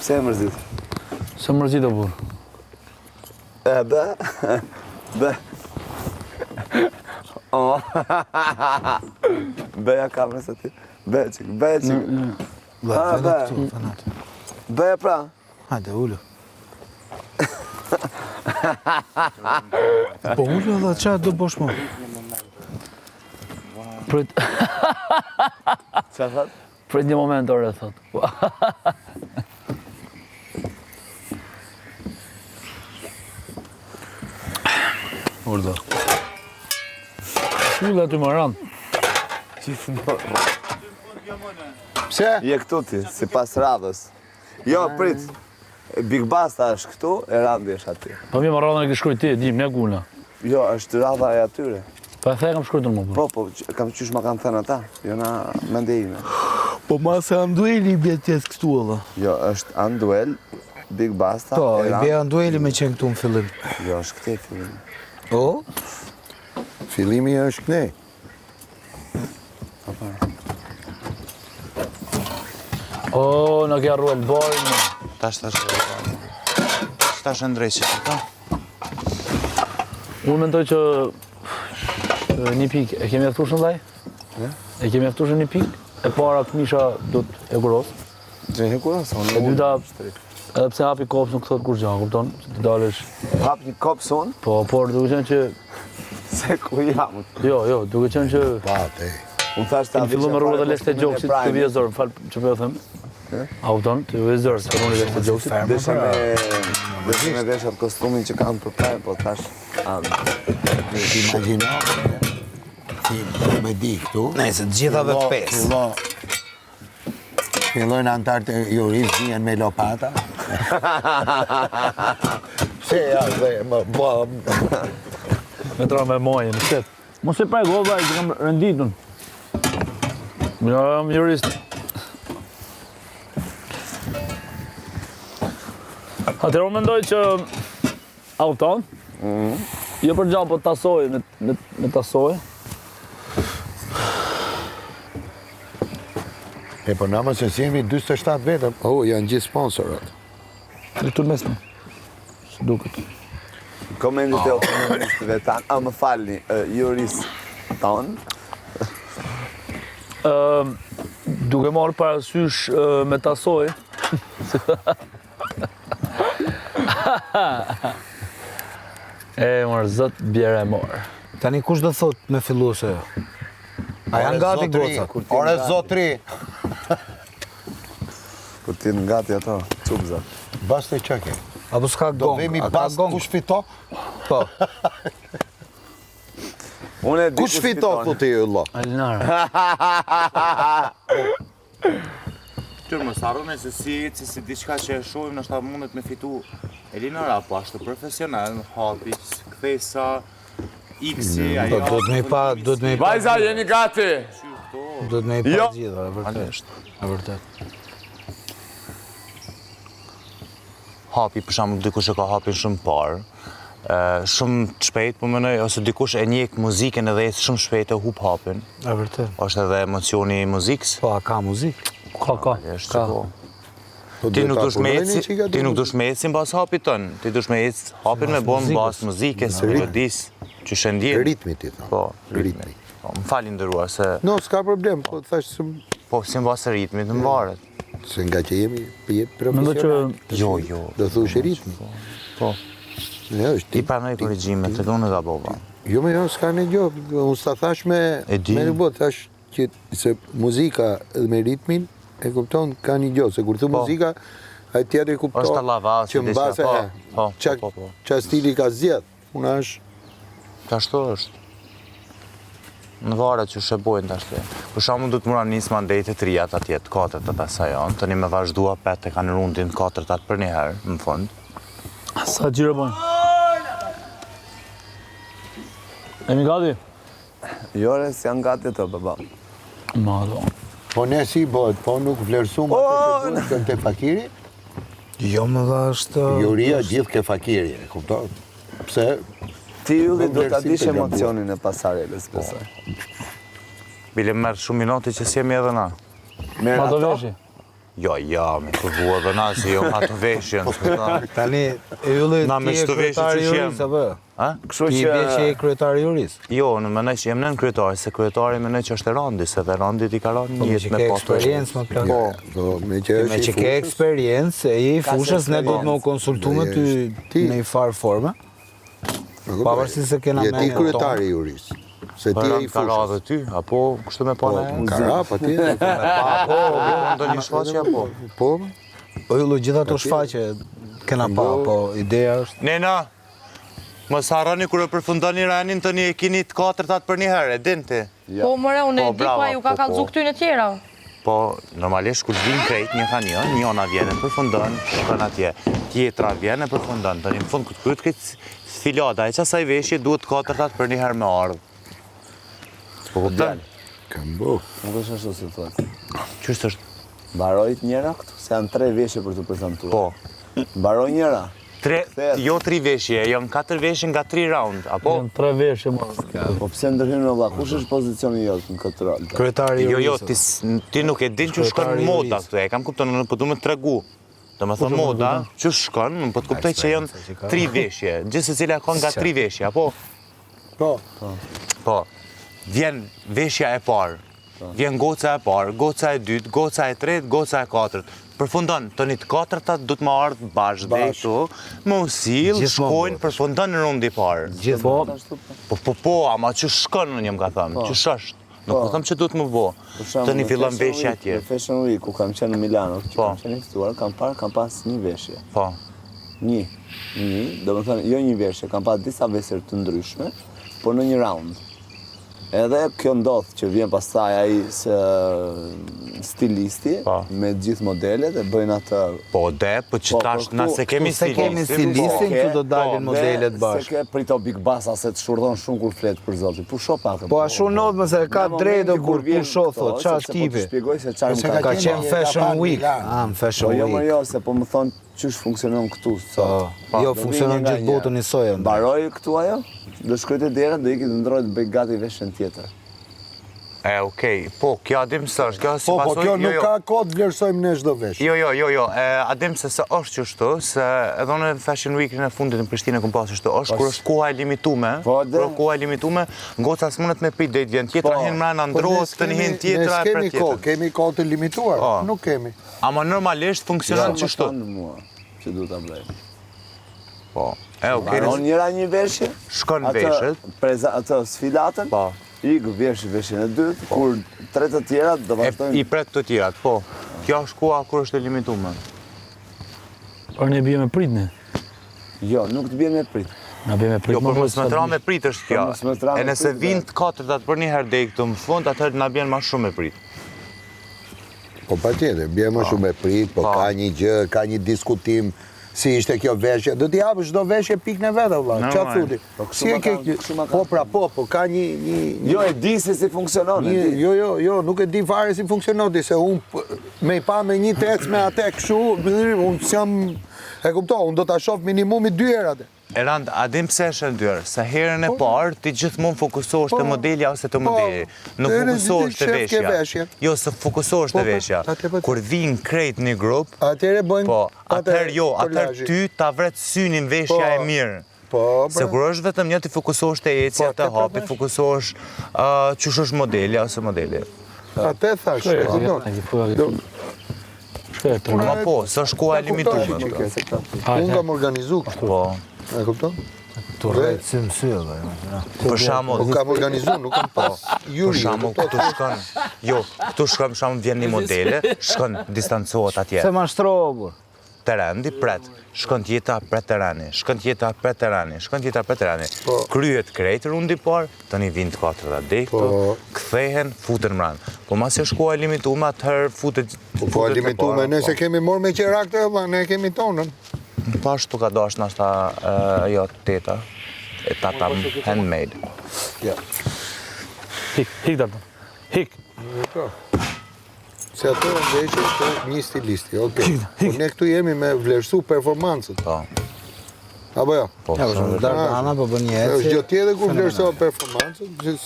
Pse e mërzit? Se mërzit o burë. Be. Beja kamerës ati. Be qik. Vele këtu, fanat. Beja pra. Hajde, ullu. Po ullu edhe qa do bosh mo? Qa thot? Prit një moment ore, thot. Urdo. Ulla ty më ranë. Pse? Je këtu ti, si pas radhës. Jo, prit. Big Basta është këtu, e randi është aty. Po mi më radhën e kë shkruaj ti, dim, ne guna. Jo, është radha e atyre. Po e the kam shkruajtur më burë. Po, kam qysh ma kanë thënë ata. Jo na mendje ime. Po ma se Andueli i bje tjetë këtu edhe. Jo, është Anduel, Big Basta, Po, i Eran. bje Andueli me qenë këtu në fillim. Jo, është këte fillim. O? Fillimi është kënej. O, në kja ruel bojnë. Tash ndrejqit, ta? Unë mendoj që një pikë, e kemi aftushën dhaj? E kemi aftushën një pikë? E para Këmisha do të hekurosë. Gjë hekurosë, E dyta, edhe pse hapi kopës nuk thot kur gja, kupton? Se ti dalesh. Hap një kopës unë? Po, por duke qenë që... Se ku jam? Jo, duke qenë që... Pate. Unë thash ta Në fillu me rrugët e leshtë e gjokësit të vjezorë, më falë që po e them. A kupton, të vjezorë, se rrugët e leshtë e gjokësit. Deshe me veshat kostumin që kam për taj, po tash... Imagino, ti me di këtu. Nëse të gjithave 5. Fillojnë antartë e jurisë vjen me lopata. Pse ja dhe më bëm. Me tra me mojë, në qëtë. Mos e prej goba, që kam rënditun. Ja, jam jurist. Atëherë unë mendoj që auton, jo për gjallë, po tasoj, me tasoj. E po nama se si jemi 27 vetëm. Janë gjithë sponsorat. Në këtu mesme. Së duket. Komendit e opinionistëve tanë, më falni, jurist tanë. Duke marrë parasysh me tasoj. E mërë, zët bjere e morë. Tani kush do thot me fillu se jo? A janë gati gocat? Ore zotri. Kur ti në gati ato, qubzat. Baste qake. Apo s'ka Do gong? vemi A ka bas gong? kush fito? Po. Unë e di Kush fito, thuti Allah? Alinara. Tyrë mos harroni se si diçka që e shohim nështë ta mundet me fitu Elinara, po ashtë profesional, në hapi, kthesa, X-i, ajo... Do të me i pa... Vajza, jeni gati! Do të me i pa gjitha, e vërtet. E vërtet. Hapi, për shembull, dikush e ka hapin shumë parë, shumë të shpejt, po mendoj, ose dikush e njeh muzikën edhe shumë shpejt e hub hapin. E vërtet. Është edhe emocioni i muzikës. Po, a ka muzikë? Ka. Është po. Ti nuk dush me ecë mbas hapit tën, ti dush me ecë hapin me bon mbas muzikës, melodisë, që shëndjen. Ritmi ti tha. Po, ritmi. Po, më fali ndëruar se No, s'ka problem, po thash se... po si mbas ritmit në varet. Se nga që jemi Mendoj që profesional. Jo. Do thush ritmi. Po. Ne është Ti pranoj korrigjimet, të donë gabova. Jo, s'ka në gjo. Unë s'ta thash me ribot, thash që se muzika dhe me ritmin e kupton ka një gjo. Se kur thu muzika, a tjetër kupton Është lavas, që në base po. qa stili ka zjedh. Unë është... Ashtu është. Në varet që shëbojnë të ashtu. Për shkakun do të mora nis mandate të reja atje të katërt të asaj janë, tani më vazhdua 5 e kanë rundin 4 për një herë në fund. sa gjire bojnë. Emi gati? Jore, si janë gati të baba. Ma do. Po ne si bëhet, po nuk vlerësum atë që duhet të fakiri? Jo më dha është... Juria gjithë ke fakiri, e kupton? Pse? Ti Ylli do ta dish emocionin e pasarelës, besoj. Bile merr shumë minuti që si jemi edhe na. Merr Ma do ato. veshi. Jo, me të vua dhe na që jo nga të veshjen. Tani, ylli Na me ti e çdo veshje kryetari që i jem. juris, apo? A? Kështu Ti që që e kryetari i juris. Jo, në mënej që jem nën kryetari, se kryetari mënej që është e Randi, se dhe Randi ti ka ranë Po një me jetë që me ke pas eksperiencë më plak. Po, me që Me është që ke eksperiencë, e i fushës, ne do të më konsultu me ty Ti. në i farë forme. Pavarësisht se kena Je ti me kryetari i juris. Se ti e i Ka ra fushës. dhe ty, apo kështu me pa në Kara, pa ti. Apo, do një shfaqe, apo? Po, Po yllu gjitha të shfaqe kena pa, po ideja është. Nena, mos harroni kur e përfundoni ranin tani e kini të katërtat për një herë, e din ti? Po mëre, unë Po, e di brava, pa ju ka po, kallëzu po. këtyn e tjera. Po, normalisht kur vin krejt një kanion, njona vjen e përfundon, shkon atje. Tjetra vjen e përfundon, tani në fund këtë këtë filada e qasaj veshje duhet katërtat për një herë me ardhë. Po kupton? kam bo. nuk është ashtu si thotë. Qështë është? Mbarojt njëra këtu, se janë 3 veshje për të prezantuar. Po. Mbaroj njëra. Jo 3 veshje, janë 4 veshje nga 3 round, apo? Janë 3 veshje më. Po pse ndërhyjnë në vlla? Kush është pozicioni jot në këtë rol? Kryetari i Jo, juris. ti nuk e din që shkon Kryetari i moda juris. këtu, e kam kupton, unë po du me të tregu. Do me thonë moda, që shkon, unë po të kuptoj që janë 3 veshje, gjithë se cila ka nga 3 veshje, apo? Po, Po, vjen veshja e parë, vjen goca e parë, goca e dytë, goca e tretë, goca e katërt. Përfundon, të një të katërtat du të më ardhë bashkë dhe këtu, më usil, shkojnë, përfundon në rundi parë. Gjithmonë. Po, ama që shkon në njëm ka thëmë, që shështë. Nuk po thëmë që du të më bo, të një fillon veshja atje. Në Fashion Week, ku kam qenë në Milano, që Po. kam qenë i ftuar, kam pas një veshje. Po, Një, do më thënë, jo një veshje, kam pas disa veshje të ndryshme, por në një round. Edhe kjo ndodh që vjen pastaj ai stilisti Po. me gjithë modelet e bëjnë atë. po po që Po, tash po, nëse këtu kemi se kemi stilistin, këtu do dalin modelet bashkë. Se ke prito Big Bassa se të shurdhon shumë kur flet për zotin. Pusho pak. Po ashtu ndodh më se ka drejtë kur pusho thot, qa Po tipi. të shpjegoj se çfarë Se më Ka ka qenë Fashion Week. Milano. Në Fashion Po jo më Week. jo, se po më thon çysh funksionon këtu sot. Jo, Do funksionon vi një nga gjithë një. botën i soja. Mbaroj këtu ajo, do shkoj te dera, do iki të ndroj të bëj gati veshën tjetër. Okej, po, kjo adim së është, kjo si po, pasoj, kjo jo, nuk jo. ka kohë të vlerësojmë ne çdo vesh. Jo, adim se është qështu, se edhe në Fashion Week në fundit në Prishtinë kom pasur kështu, është kur është koha e limitume, Po, kur është koha e limitume, goca s'mundet me prit deri vjen tjetra, hin mbrana ndrohet, të një hin tjetra e Ne për kohë, tjetër. kemi kohë të limituar, Po. nuk kemi. Ama normalisht funksionon Më qështu. thonë mua që du ta bëj. Po, okej, Mbaron njëra një veshje, shkon veshët, atë sfilatën, po, ik veshjen e dytë, kur 3 të tjera do i vazhdojnë. pret të tjerat, po. Kjo është koha kur është e limitume. Por ne bie me pritni. Jo, nuk të bjen me prit. Na bie me prit. Jo, por mos me tra me prit është kjo. Po, mos me tra me E nëse prit, vinë të katërtat për një herë deri këtu në fund, atëherë na bjen më shumë me prit. Po patjetër, bie më shumë me prit, po Po. ka një gjë, ka një diskutim si ishte kjo veshje. Do t'i japësh çdo veshje pikën e vet valla. Ç'a Normal. thoti? Po kështu Si e ma ke? kanë- kështu ma Po kanë. pra po, ka një Jo, e di se si funksionon, e di. Jo, nuk e di fare si funksionon ti, se unë me i pa me një tekst me atë kështu, unë s'jam, e kuptoj, unë do ta shoh minimumi 2 herë atë. Erand, a dim pse është e ndyrë? Se herën e parë ti gjithmonë fokusohesh te modelja ose te modeli. Nuk herën fokusohesh te shef ke veshja. veshje. Jo, se fokusohesh te Po, veshja. atë po. Kur vin krejt një grup, Atëherë bëjnë po, atëherë jo, atëherë kolazhi. ty ta vret synin veshja e mirë. Po, Se kur është vetëm një ti fokusohesh te ecja, Po, te te hapi, përvesh. fokusohesh çush është modelja ose modeli. Atë thash, e kupton. Ma po, s'është koha e Ta kuptoj limitume. që ke. Unë kam organizu kështu, Po, e kupton? Tu rrejt si mësyllë. për shembull, Unë kam organizu, nuk kam pas për juri. shembull këtu shkon, jo, këtu shkon për shembull vjen një modele, shkon distancohet atje. Se mashtrohu, Terrendi pret, shkon tjeta pret terreni, shkon tjeta pret terreni, shkon tjeta pret terreni. Kryhet krejt rundi parë, tani vin të katërta deri këtu, kthehen, futen mbrana. Po masi është koha e limituar, atëherë futet. Po limitume, nëse kemi marrë me qerak të valla, ne kemi tonën. Po ashtu ka dash nashta ajo teta, e tata handmade. Hik data. Hik. Se ato në veshje të një stilisti, okej. Po ne këtu jemi me vlerësu performancët. Po. Apo jo? Po. Ja, për shumë, Dardana po bën një Është eci. gjë tjetër kur vlerësohet performancët,